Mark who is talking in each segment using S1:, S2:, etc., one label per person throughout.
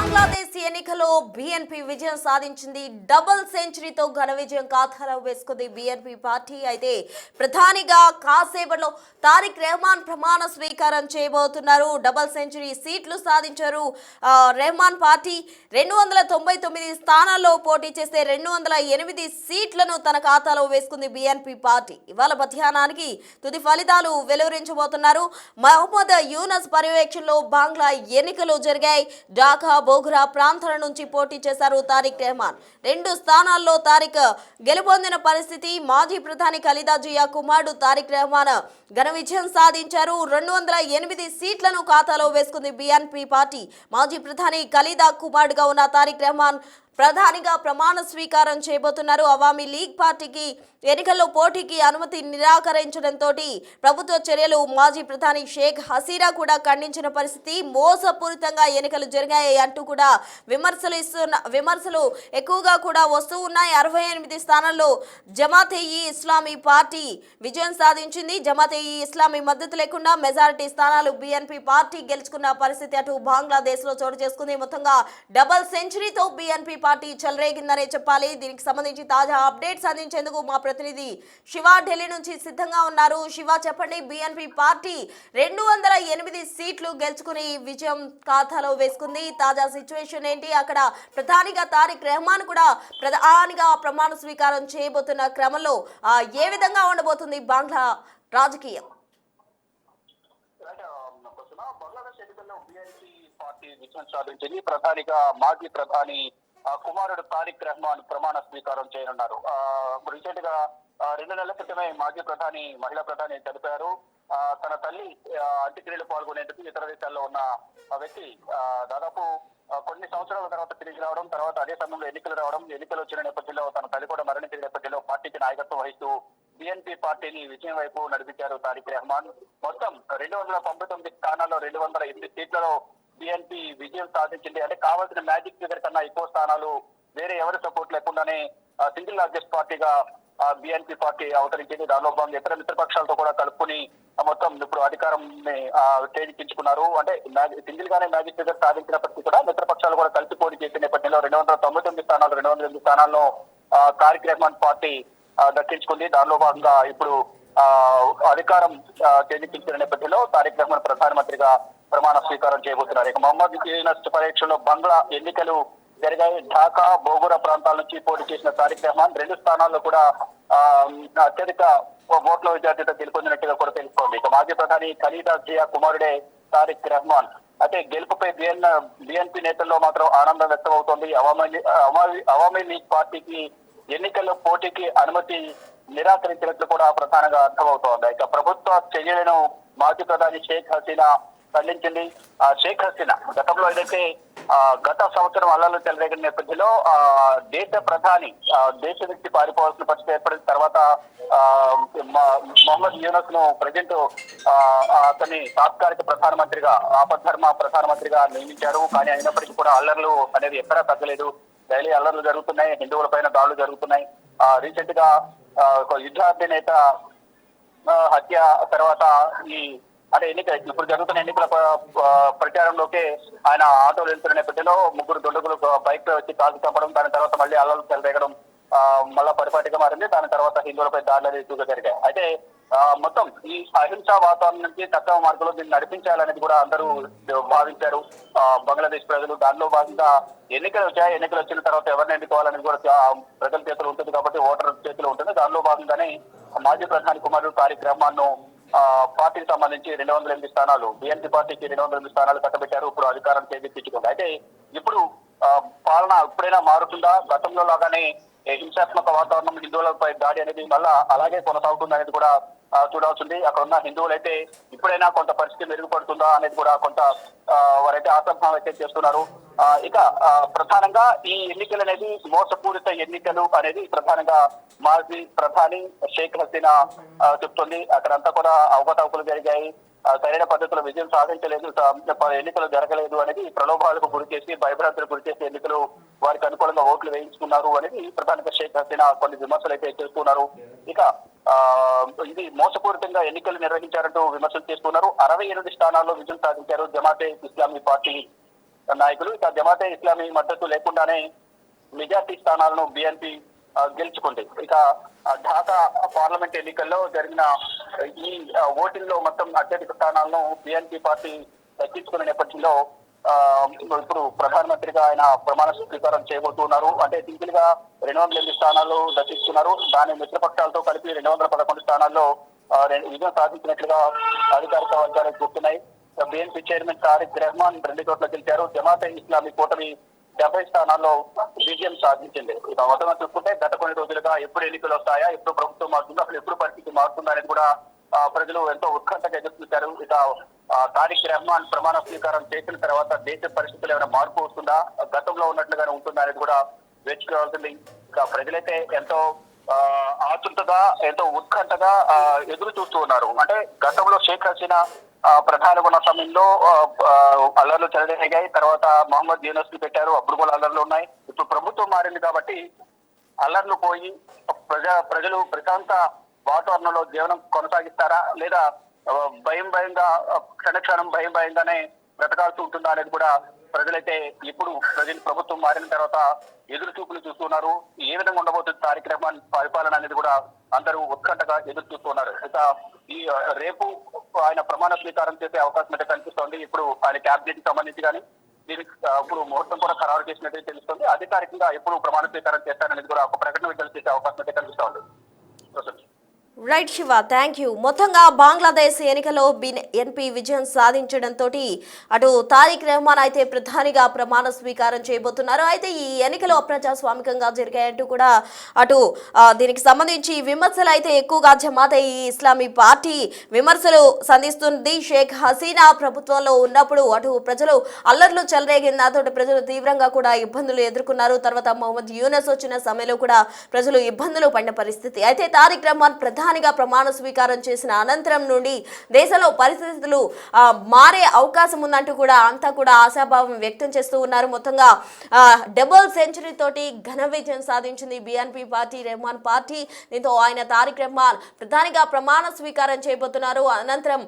S1: బంగ్లాదేశ్ ఎన్నికల్లో బీఎన్పీ విజయం సాధించింది. డబుల్ సెంచరీతో ఘన విజయం ఖాతాలో వేసుకుంది బీఎన్పీ పార్టీ. అయితే ప్రధానిగా కాసేపట్లో తారిక్ రెహమాన్ ప్రమాణ స్వీకారం చేయబోతున్నారు. డబుల్ సెంచరీ సీట్లు సాధించారు రెహమాన్ పార్టీ. 299 స్థానాల్లో పోటీ చేస్తే 208 సీట్లను తన ఖాతాలో వేసుకుంది బీఎన్పీ పార్టీ. ఇవాళ మధ్యాహ్నానికి తుది ఫలితాలు వెలువరించబోతున్నారు. మహమ్మద్ యూనస్ పర్యవేక్షణలో బంగ్లా ఎన్నికలు జరిగాయి. ఢాకా, బోగురా ప్రాంతాల నుంచి పోటీ చేశారు తారిక్ రెహమాన్. 2 స్థానాల్లో తారిక్ గెలుపొందిన పరిస్థితి. మాజీ ప్రధాని ఖలీదా జియా కుమారుడు తారిక్ రెహమాన్ ఘన విజయం సాధించారు. 208 సీట్లను ఖాతాలో వేసుకుంది బీఎన్పీ పార్టీ. మాజీ ప్రధాని ఖలీదా కుమారుడుగా ఉన్న తారిక్ రెహమాన్ ప్రధానిగా ప్రమాణ స్వీకారం చేయబోతున్నారు. అవామీ లీగ్ పార్టీకి ఎన్నికల్లో పోటీకి అనుమతి నిరాకరించడంతో ప్రభుత్వ చర్యలు మాజీ ప్రధాని షేక్ హసీనా కూడా ఖండించిన పరిస్థితి. మోసపూరితంగా ఎన్నికలు జరిగాయి అంటూ కూడా విమర్శలు ఎక్కువగా కూడా వస్తూ ఉన్నాయి. 68 స్థానాల్లో జమాతే ఈ ఇస్లామీ పార్టీ విజయం సాధించింది. జమాతే ఈ ఇస్లామీ మద్దతు లేకుండా మెజారిటీ స్థానాలు బీఎన్పీ పార్టీ గెలుచుకున్న పరిస్థితి అటు బంగ్లాదేశ్ లో చోటు చేసుకుంది. మొత్తంగా డబుల్ సెంచరీతో బీఎన్పీ పార్టీ చెలరేగిందనే చెప్పాలి. దీనికి సంబంధించి తాజా అప్డేట్స్ అందించేందుకు మా ప్రతినిధి శివ ఢిల్లీ నుంచి సిద్ధంగా ఉన్నారు. శివ, చెప్పండి, బీఎన్పీ పార్టీ 208 సీట్లు గెలుచుకుని విజయం ఖాతాలో వేసుకుంది. తాజా సిచ్యువేషన్ ఏంటి? అక్కడ ప్రధానిగా తారిక్ రెహమాన్ కూడా ప్రధానిగా ప్రమాణ స్వీకారం చేయబోతున్న క్రమంలో ఏ విధంగా ఉండబోతుంది బంగ్లా రాజకీయం?
S2: బంగ్లాదేశ్ ఎన్నికల్లో బీఎన్పీ పార్టీ విజయం సాధించింది. ప్రధానిగా మాజీ ప్రధాని కుమారుడు తారిక్ రెహమాన్ ప్రమాణ స్వీకారం చేయనున్నారు. రీసెంట్ గా 2 నెలల క్రితమే మాజీ ప్రధాని మహిళా ప్రధాని చనిపోయారు. తన తల్లి అంత్యక్రియలు పాల్గొనేందుకు ఇతర దేశాల్లో ఉన్న వ్యక్తి దాదాపు కొన్ని సంవత్సరాల తర్వాత తిరిగి రావడం, తర్వాత అదే సమయంలో ఎన్నికలు వచ్చిన నేపథ్యంలో తన తల్లి కూడా మరణించిన నేపథ్యంలో పార్టీకి నాయకత్వం వహిస్తూ బీఎన్పీ పార్టీని విజయం వైపు నడిపించారు తారిక్ రెహమాన్. మొత్తం 299 స్థానాల్లో 208 సీట్లలో బీఎన్పీ విజయం సాధించింది. అంటే కావాల్సిన మ్యాజిక్ ఫిగర్ కన్నా ఎక్కువ స్థానాలు వేరే ఎవరి సపోర్ట్ లేకుండానే సింగిల్ లార్జెస్ట్ పార్టీగా బీఎన్పీ పార్టీ అవతరించింది. దానిలో భాగంగా ఇతర మిత్రపక్షాలతో కూడా కలుపుకుని మొత్తం ఇప్పుడు అధికారాన్ని చేజిక్కించుకున్నారు. అంటే సింగిల్ గానే మ్యాజిక్ ఫిగర్ సాధించినప్పటికీ కూడా మిత్రపక్షాలు కూడా కలిసి పోటీ చేసే నేపథ్యంలో 299 స్థానాల్లో తారిక్ రెహమాన్ పార్టీ దక్కించుకుంది. దానిలో భాగంగా ఇప్పుడు అధికారం చేజిక్కించిన నేపథ్యంలో తారిక్ రెహమాన్ ప్రధానమంత్రిగా ప్రమాణ స్వీకారం చేయబోతున్నారు. ఇక మహమ్మద్ యూనస్ పర్యవేక్షణలో బంగ్లా ఎన్నికలు జరిగాయి. ఢాకా, బోగురా ప్రాంతాల నుంచి పోటీ చేసిన తారిక్ రెహమాన్ 2 స్థానాల్లో కూడా అత్యధిక ఓట్ల విద్యార్థితో గెలుపొందినట్టుగా కూడా తెలుస్తోంది. ఇక మాజీ ప్రధాని ఖలీదా జియా కుమారుడే తారిక్ రెహమాన్. అయితే గెలుపుపై బీఎన్పీ నేతల్లో మాత్రం ఆనందం వ్యక్తం అవుతోంది. అవామీ లీగ్ పార్టీకి ఎన్నికల్లో పోటీకి అనుమతి నిరాకరించినట్లు కూడా ప్రధానంగా అర్థమవుతోంది. ఇక ప్రభుత్వ చర్యలను మాజీ ప్రధాని షేక్ హసీనా ఖండించింది. షేక్ హసీనా గతంలో ఏదైతే గత సంవత్సరం అల్లర్లు చెలరేగిన నేపథ్యంలో దేశ ప్రధాని దేశ నుంచి పారిపోవాల్సిన పరిస్థితి ఏర్పడిన తర్వాత మహమ్మద్ యూనస్ ను ప్రజెంట్ అతన్ని తాత్కాలిక ప్రధానమంత్రిగా ఆపద్ధర్మ ప్రధానమంత్రిగా నియమించారు. కానీ అయినప్పటికీ కూడా అల్లర్లు అనేది ఎక్కడా తగ్గలేదు. డైలీ అల్లర్లు జరుగుతున్నాయి, హిందువుల పైన దాడులు జరుగుతున్నాయి. రీసెంట్ గా ఒక యుద్ధాధినేత హత్య తర్వాత ఇప్పుడు జరుగుతున్న ఎన్నికల ప్రచారంలోకే ఆయన ఆటోలు వెళ్తున్న నేపథ్యంలో 3 దుండగులు బైక్ వచ్చి కాల్చి చంపడం, దాని తర్వాత మళ్ళీ అల్లర్లు చెలరేగడం మళ్ళా పరిపాటిగా మారింది. దాని తర్వాత హిందువులపై దాడులు ఎక్కువగా జరిగాయి. అయితే మొత్తం ఈ అహింసా వాతావరణం నుంచి తక్కువ మార్గంలో దీన్ని నడిపించాలనేది కూడా అందరూ భావించారు బంగ్లాదేశ్ ప్రజలు. దానిలో భాగంగా ఎన్నికలు వచ్చాయి. ఎన్నికలు వచ్చిన తర్వాత ఎవరిని ఎన్నుకోవాలనేది కూడా ప్రజల చేతిలో ఉంటుంది కాబట్టి ఓటర్ చేతిలో ఉంటుంది. దానిలో భాగంగానే మాజీ ప్రధాని కుమారుడు తారిక్ రెహమాన్ ను పార్టీకి సంబంధించి 208 స్థానాలు బీఎన్పీ పార్టీకి 208 స్థానాలు కట్టబెట్టారు. ఇప్పుడు అధికారం చేజిక్కించుకుంది. అయితే ఇప్పుడు పాలన ఎప్పుడైనా మారుతుందా? గతంలో లాగానే హింసాత్మక వాతావరణం, హిందువులపై దాడి అనేది మళ్ళా అలాగే కొనసాగుతుంది అనేది కూడా చూడాల్సింది. అక్కడ ఉన్న హిందువులైతే ఇప్పుడైనా కొంత పరిస్థితి మెరుగుపడుతుందా అనేది కూడా కొంత వారైతే ఆసంభావం వ్యక్తం చేస్తున్నారు. ఇక ప్రధానంగా ఈ ఎన్నికలు అనేది మోసపూరిత ఎన్నికలు అనేది ప్రధానంగా మాజీ ప్రధాని షేక్ హసీనా చెప్తుంది. అక్కడంతా కూడా అవకతవకలు జరిగాయి, సరైన పద్ధతిలో విజయం సాధించలేదు, ఎన్నికలు జరగలేదు అనేది ప్రలోభాలకు గురి చేసి భయభ్రాంతులకు గురి చేసి ఎన్నికలు వారికి అనుకూలంగా ఓట్లు వేయించుకున్నారు అనేది ప్రధానంగా షేక్ హసీనా కొన్ని విమర్శలు అయితే చేస్తున్నారు. ఇక ఇది మోసపూరితంగా ఎన్నికలు నిర్వహించారంటూ విమర్శలు చేస్తున్నారు. 68 స్థానాల్లో విజయం సాధించారు జమాతే ఇస్లామీ పార్టీ. నాయకులు. ఇక జమాతే ఇస్లామీ మద్దతు లేకుండానే మెజార్టీ స్థానాలను బిఎన్పి గెలుచుకుంది. ఇక ఢాకా పార్లమెంట్ ఎన్నికల్లో జరిగిన ఈ ఓటింగ్ లో మొత్తం అత్యధిక స్థానాలను బిఎన్పి పార్టీ దక్కించుకున్న నేపథ్యంలో ఇప్పుడు ప్రధానమంత్రిగా ఆయన ప్రమాణ స్వీకారం చేయబోతున్నారు. అంటే సింగిల్ గా 208 స్థానాలు దక్కించుకున్నారు. దాని మిత్రపక్షాలతో కలిపి 211 స్థానాల్లో విజయం సాధించినట్లుగా అధికారిక వర్గాలు చెప్తున్నాయి. బిఎన్పి చైర్మన్ తారిక్ రెహమాన్ 2 చోట్ల గెలిచారు. జమాతే ఇస్లామీ కూటమి 70 స్థానాల్లో విజయం సాధించింది. ఇక మొత్తం చూసుకుంటే గత కొన్ని రోజులుగా ఎప్పుడు ఎన్నికలు వస్తాయా, ఎప్పుడు ప్రభుత్వం మారుతుందో, అసలు ఎప్పుడు పరిస్థితి మారుతుందా అనేది కూడా ప్రజలు ఎంతో ఉత్కంఠగా ఎదురు చూశారు. ఇక తారిక్ రెహమాన్ ప్రమాణ స్వీకారం చేసిన తర్వాత దేశ పరిస్థితులు ఏమైనా మార్పు వస్తుందా, గతంలో ఉన్నట్లుగానే ఉంటుందా అనేది కూడా వేచి చూడాల్సింది. ఇక ప్రజలైతే ఎంతో ఆతృతగా, ఎంతో ఉత్కంఠగా ఎదురు చూస్తూ ఉన్నారు. అంటే గతంలో షేక్ హసీనా ప్రధాని ఉన్న సమయంలో అల్లర్లు చెలరేగాయి. తర్వాత మహమ్మద్ యూనస్ ని పెట్టారు, అప్పుడు కూడా అల్లర్లు ఉన్నాయి. ఇప్పుడు ప్రభుత్వం మారింది కాబట్టి అల్లర్లు పోయి ప్రజలు ప్రశాంత వాతావరణంలో జీవనం కొనసాగిస్తారా, లేదా భయంగా క్షణక్షణం భయంగానే బ్రతకాల్సి ఉంటుందా అనేది కూడా ప్రజలైతే ఇప్పుడు ప్రభుత్వం మారిన తర్వాత ఎదురు చూపులు చూస్తున్నారు. ఏ విధంగా ఉండబోతుంది తారిక్ రెహమాన్ పరిపాలన అనేది కూడా అందరూ ఉత్కంఠగా ఎదురు చూస్తున్నారు. ఇక ఈ రేపు ఆయన ప్రమాణ స్వీకారం చేసే అవకాశం అయితే కనిపిస్తోంది. ఇప్పుడు ఆయన క్యాబినెట్ సంబంధించి కానీ దీనికి ఇప్పుడు ముహూర్తం కూడా ఖరారు చేసినట్టు తెలుస్తుంది. అధికారికంగా ఎప్పుడు ప్రమాణ స్వీకారం చేస్తారనేది కూడా ఒక ప్రకటన విడుదల చేసే అవకాశం అయితే కనిపిస్తోంది.
S1: Right Shiva, thank you. మొత్తంగా బంగ్లాదేశ్ ఎన్నికల్లో బిఎన్పి విజయం సాధించడంతో అటు తారిక్ రెహమాన్ అయితే ప్రధానిగా ప్రమాణ స్వీకారం చేయబోతున్నారు. అయితే ఈ ఎన్నికలు అప్రజాస్వామికంగా జరిగాయంటూ కూడా అటు దీనికి సంబంధించి విమర్శలు అయితే ఎక్కువగా జమాతే ఇస్లామీ పార్టీ విమర్శలు సంధిస్తుంది. షేక్ హసీనా ప్రభుత్వంలో ఉన్నప్పుడు అటు ప్రజలు అల్లర్లు చెలరేగిన దాంతో ప్రజలు తీవ్రంగా కూడా ఇబ్బందులు ఎదుర్కొన్నారు. తర్వాత మహమ్మద్ యూనస్ వచ్చిన సమయంలో కూడా ప్రజలు ఇబ్బందులు పడిన పరిస్థితి. అయితే తారిక్ రెహమాన్ ప్రధానిగా ప్రమాణ స్వీకారం చేసిన అనంతరం నుండి దేశంలో పరిస్థితులు మారే అవకాశం ఉందంటూ కూడా అంతా కూడా ఆశాభావం వ్యక్తం చేస్తూ ఉన్నారు. మొత్తంగా డబుల్ సెంచరీ తోటి ఘన విజయం సాధించింది బిఎన్పి పార్టీ, రెహమాన్ పార్టీ. దీంతో ఆయన తారిక్ రెహమాన్ ప్రధానిగా ప్రమాణ స్వీకారం చేయబోతున్నారు. అనంతరం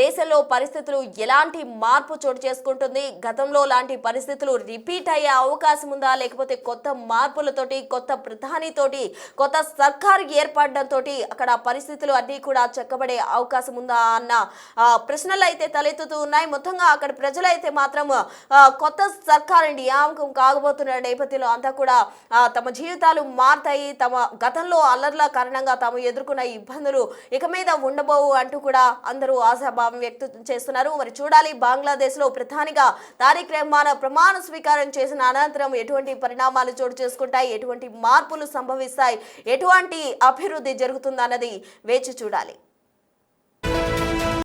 S1: దేశంలో పరిస్థితులు ఎలాంటి మార్పు చోటు చేసుకుంటుంది, గతంలో లాంటి పరిస్థితులు రిపీట్ అయ్యే అవకాశం ఉందా, లేకపోతే కొత్త మార్పులతోటి, కొత్త ప్రధానితోటి, కొత్త సర్కారు ఏర్పడడంతో అక్కడ పరిస్థితులు అన్నీ కూడా చక్కబడే అవకాశం ఉందా అన్న ప్రశ్నలు అయితే తలెత్తుతూ ఉన్నాయి. మొత్తంగా అక్కడ ప్రజలైతే మాత్రం కొత్త సర్కారు నియామకం కాకపోతున్న నేపథ్యంలో అంతా కూడా తమ జీవితాలు మారుతాయి, తమ గతంలో అల్లర్ల కారణంగా తాము ఎదుర్కొన్న ఇబ్బందులు ఇక మీద ఉండబోవు అంటూ కూడా అందరూ ఆశాభావం వ్యక్తం చేస్తున్నారు. మరి చూడాలి బంగ్లాదేశ్ లో ప్రధానిగా తారిక్ రెహమాన్ ప్రమాణ స్వీకారం చేసిన అనంతరం ఎటువంటి పరిణామాలు చోటు చేసుకుంటాయి, ఎటువంటి మార్పులు సంభవిస్తాయి, ఎటువంటి అభివృద్ధి జరుగుతుందన్నది వేచి చూడాలి.